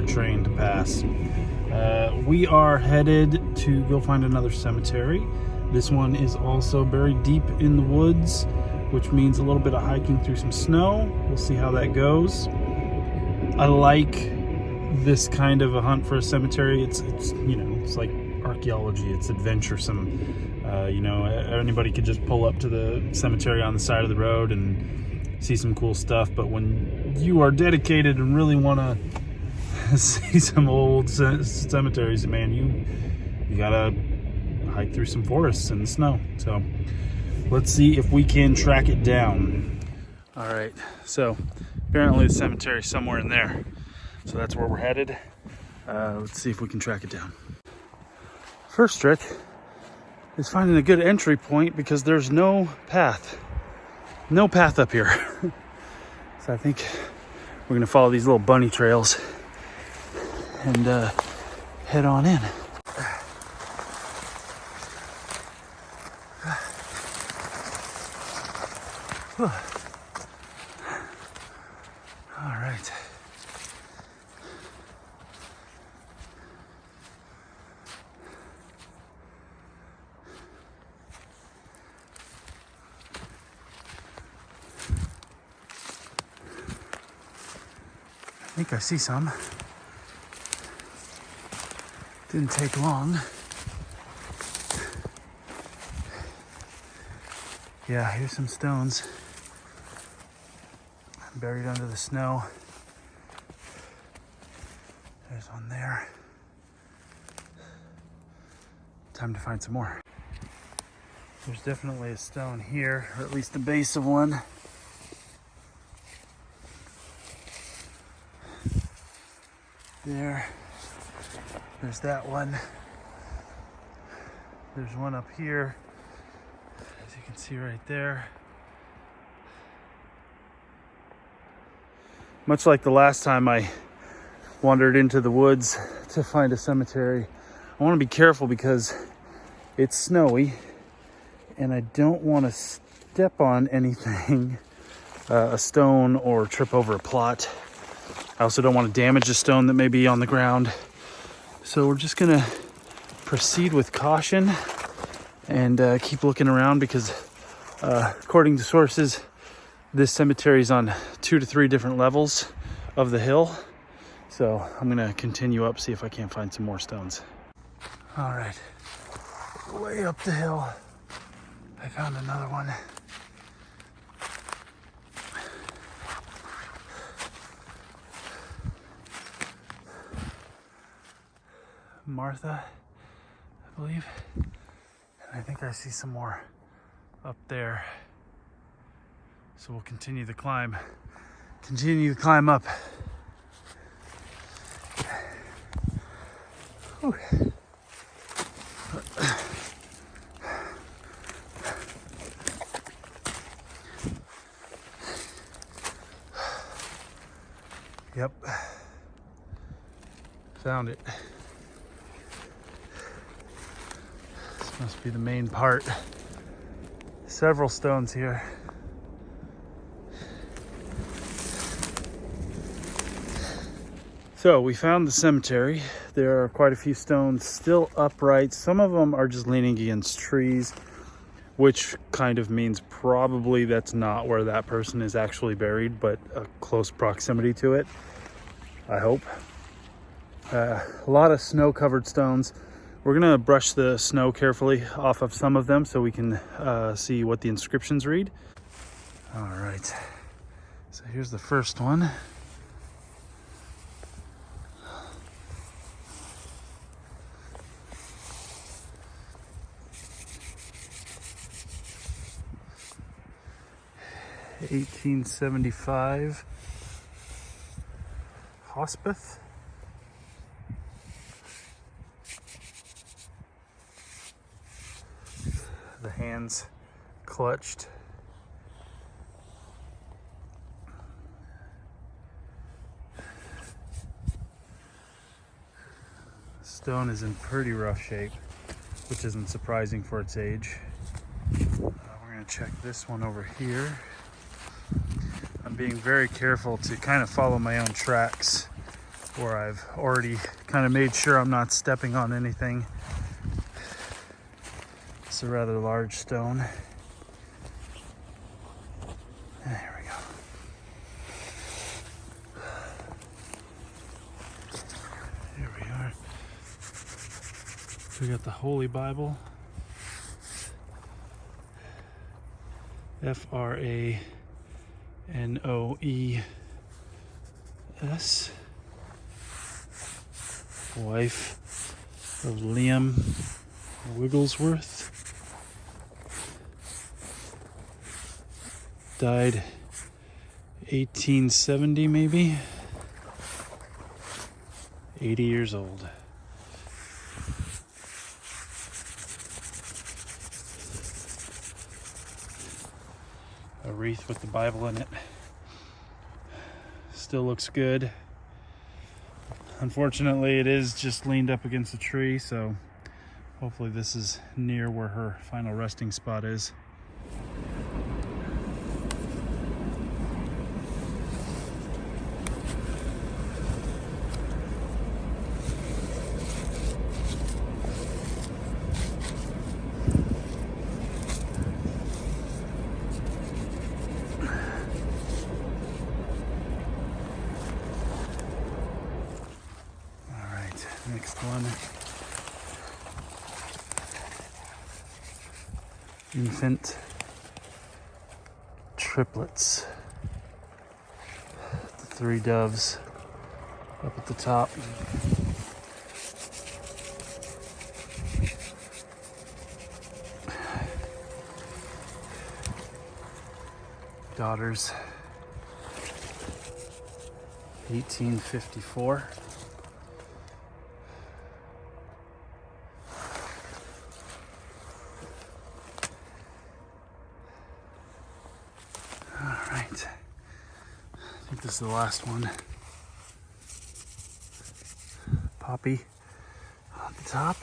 Train to pass. We are headed to go find another cemetery. This one is also buried deep in the woods, which means a little bit of hiking through some snow. We'll see how that goes. I like this kind of a hunt for a cemetery. It's you know, it's like archaeology. It's adventuresome. You know, anybody could just pull up to the cemetery on the side of the road and see some cool stuff. But when you are dedicated and really want to see some old cemeteries, man, you gotta hike through some forests in the snow. So let's see if we can track it down. All right, so apparently the cemetery is somewhere in there, so that's where we're headed. Let's see if we can track it down. First trick is finding a good entry point, because there's no path up here. So I think we're gonna follow these little bunny trails and head on in. All right. I think I see some. Didn't take long. Yeah, here's some stones buried under the snow. There's one there. Time to find some more. There's definitely a stone here, or at least the base of one. There. There's that one. There's one up here, as you can see right there. Much like the last time I wandered into the woods to find a cemetery, I want to be careful because it's snowy and I don't want to step on anything, a stone, or trip over a plot. I also don't want to damage a stone that may be on the ground. So we're just gonna proceed with caution and keep looking around, because according to sources, this cemetery is on 2 to 3 different levels of the hill. So I'm gonna continue up, see if I can't find some more stones. All right, way up the hill, I found another one. Martha, I believe. And I think I see some more up there. So we'll continue the climb. Continue to climb up. Whew. Yep. Found it. This must be the main part. Several stones here. So we found the cemetery. There are quite a few stones still upright. Some of them are just leaning against trees. which kind of means probably that's not where that person is actually buried, but a close proximity to it, I hope. A lot of snow-covered stones. We're gonna brush the snow carefully off of some of them so we can see what the inscriptions read. All right, so here's the first one. (1875) Hudspeth. The hands clutched. Stone is in pretty rough shape, which isn't surprising for its age. We're going to check this one over here. I'm being very careful to kind of follow my own tracks, where I've already kind of made sure I'm not stepping on anything. It's a rather large stone. There we go. Here we are. We got the Holy Bible. F-R-A-N-O-E-S. Wife of Liam Wigglesworth. Died 1870 maybe. 80 years old. A wreath with the Bible in it. Still looks good. Unfortunately, it is just leaned up against a tree, so hopefully this is near where her final resting spot is. Next one. Infant triplets. The three doves up at the top. Daughters. 1854. I think this is the last one. Poppy on the top.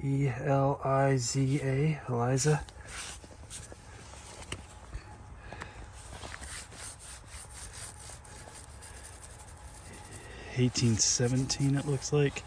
E-L-I-Z-A, Eliza. (1817) it looks like.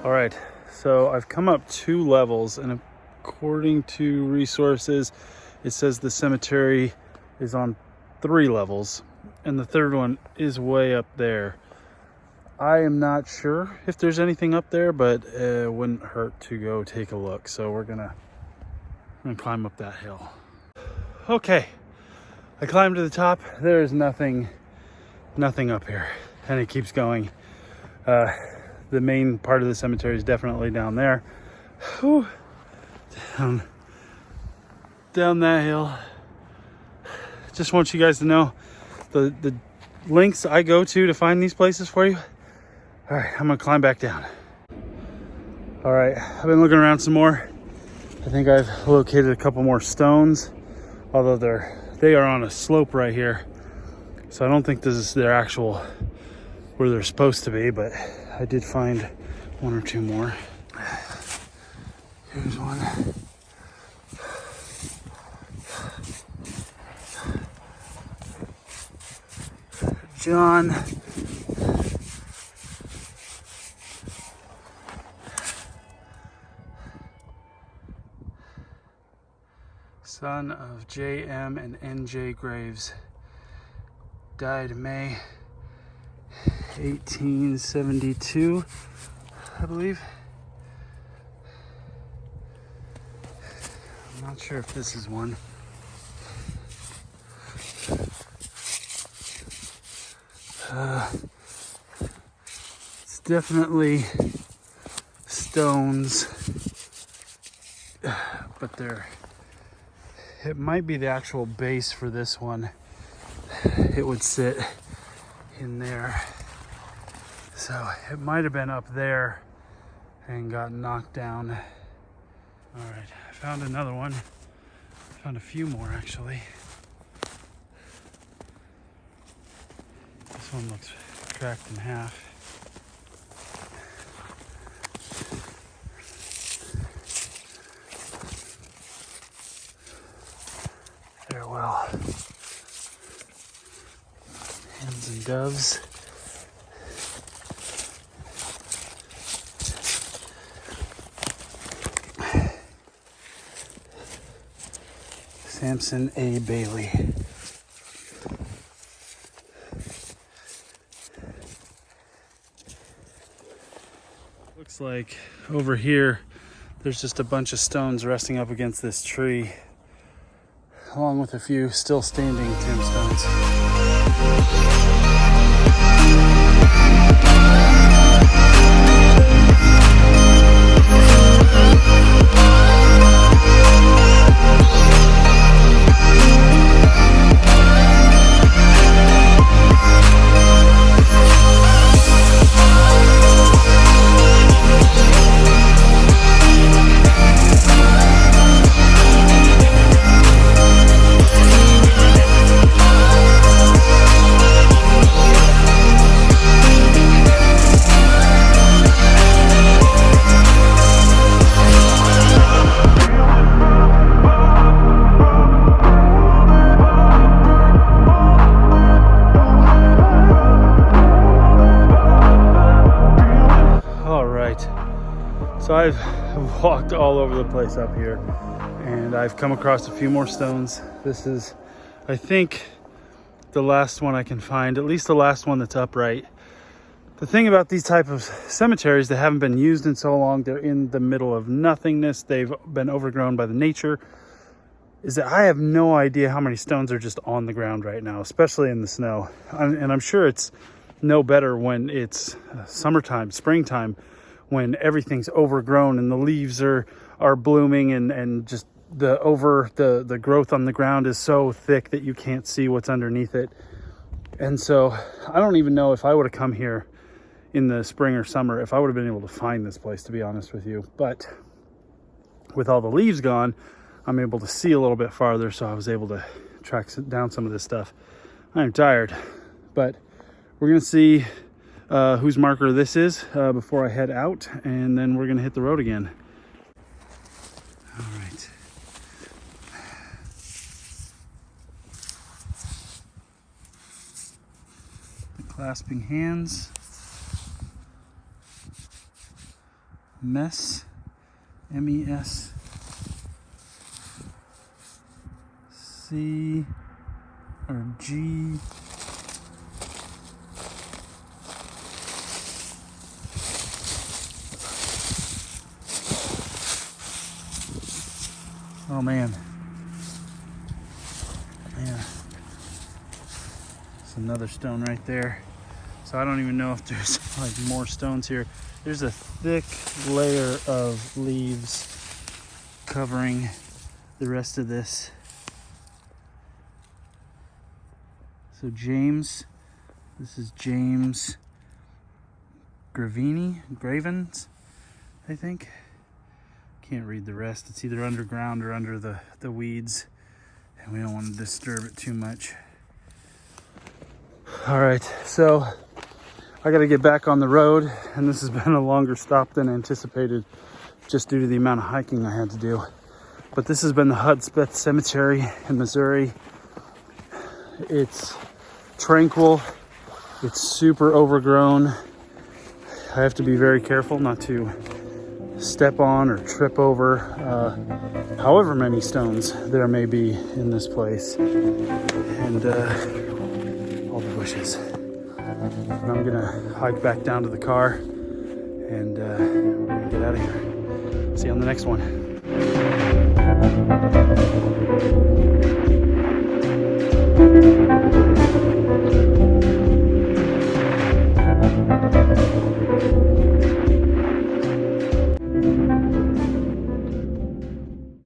All right, so I've come up 2 levels, and according to resources, it says the cemetery is on 3 levels, and the 3rd one is way up there. I am not sure if there's anything up there, but it wouldn't hurt to go take a look. So we're gonna climb up that hill. Okay, I climbed to the top. There is nothing up here, and it keeps going. The main part of the cemetery is definitely down there. Whew. Down that hill. Just want you guys to know the links I go to find these places for you. All right, I'm gonna climb back down. All right, I've been looking around some more. I think I've located a couple more stones, although they are on a slope right here. So I don't think this is their actual where they're supposed to be, but I did find 1 or 2 more. Here's one. John. Son of J.M. and N.J. Graves. Died May 1872, I believe. I'm not sure if this is one. It's definitely stones, but it might be the actual base for this one. It would sit in there. So it might have been up there and got knocked down. All right, I found another one. I found a few more actually. This one looks cracked in half. Farewell. Hens and doves. Samson A. Bailey. Looks like over here there's just a bunch of stones resting up against this tree, along with a few still standing tombstones. So I've walked all over the place up here, and I've come across a few more stones. This is, I think, the last one I can find, at least the last one that's upright. The thing about these type of cemeteries that haven't been used in so long, they're in the middle of nothingness, they've been overgrown by the nature, is that I have no idea how many stones are just on the ground right now, especially in the snow. And I'm sure it's no better when it's summertime, springtime, when everything's overgrown and the leaves are blooming and just the growth on the ground is so thick that you can't see what's underneath it. And so I don't even know if I would have come here in the spring or summer if I would have been able to find this place, to be honest with you. But with all the leaves gone, I'm able to see a little bit farther, so I was able to track down some of this stuff. I'm tired, but we're gonna see whose marker this is before I head out, and then we're gonna hit the road again. All right. The clasping hands. Mess, M-E-S, C or G. Oh man. Yeah. There's another stone right there. So I don't even know if there's like more stones here. There's a thick layer of leaves covering the rest of this. So James, this is James Gravens, I think. Can't read the rest. It's either underground or under the weeds, and we don't want to disturb it too much. All right, so I got to get back on the road, and this has been a longer stop than anticipated just due to the amount of hiking I had to do. But this has been the Hudspeth Cemetery in Missouri. It's tranquil. It's super overgrown. I have to be very careful not to step on or trip over however many stones there may be in this place, and all the bushes. And I'm gonna hike back down to the car and we're gonna get out of here. See you on the next one.